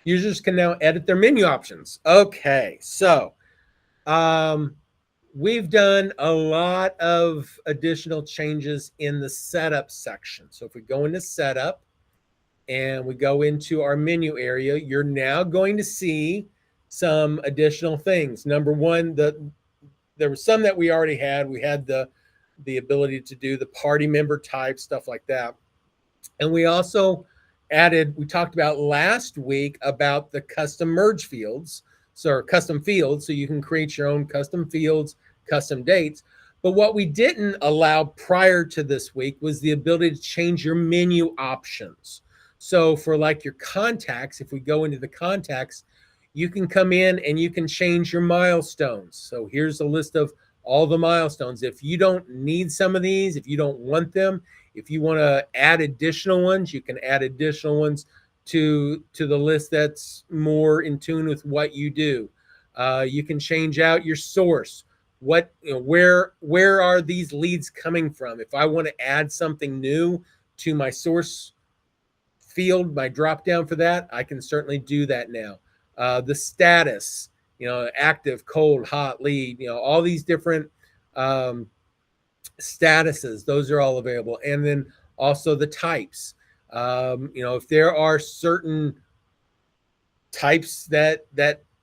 Users can now edit their menu options. Okay, so we've done a lot of additional changes in the setup section. So if we go into setup and we go into our menu area, you're now going to see some additional things. Number one, there was some that we already had. We had the ability to do the party member type, stuff like that. And we also added, we talked about last week about the custom merge fields, so custom fields, so you can create your own custom fields, custom dates. But what we didn't allow prior to this week was the ability to change your menu options. So for like your contacts, if we go into the contacts, you can come in and you can change your milestones. So here's a list of all the milestones. If you don't need some of these, if you don't want them, if you want to add additional ones, you can add additional ones to the list that's more in tune with what you do. You can change out your source. What, where are these leads coming from? If I want to add something new to my source field, my drop down for that, I can certainly do that now. The status, active, cold, hot, lead, all these different statuses, those are all available. And then also the types. If there are certain types that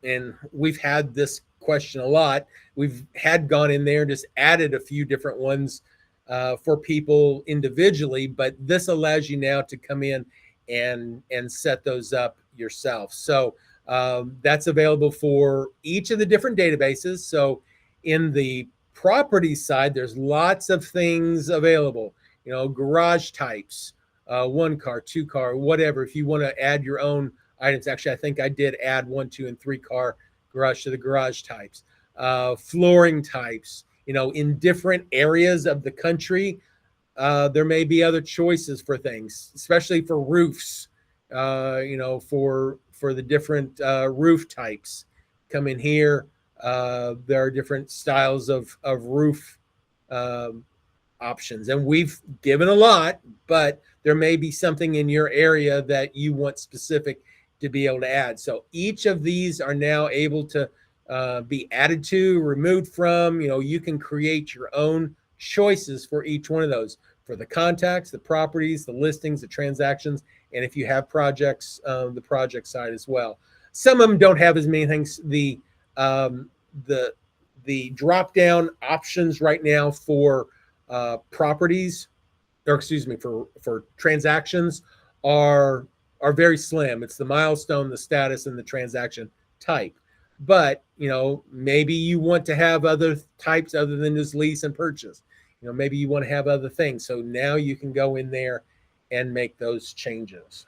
and we've had this question a lot, we've had gone in there and just added a few different ones for people individually, but this allows you now to come in and set those up yourself. So that's available for each of the different databases. So in the property side, there's lots of things available, garage types, 1 car, 2 car, whatever. If you want to add your own items, actually, I think I did add 1, 2, and 3 car garage to the garage types, flooring types, in different areas of the country. There may be other choices for things, especially for roofs, for the different roof types. Come in here. There are different styles of roof options, and we've given a lot, but there may be something in your area that you want specific to be able to add. So each of these are now able to be added to, removed from. You can create your own choices for each one of those, for the contacts, the properties, the listings, the transactions, and if you have projects, the project side as well. Some of them don't have as many things. The drop down options right now for properties, or excuse me, for transactions are very slim. It's the milestone, the status, and the transaction type. But maybe you want to have other types other than just lease and purchase. Maybe you want to have other things. So now you can go in there and make those changes.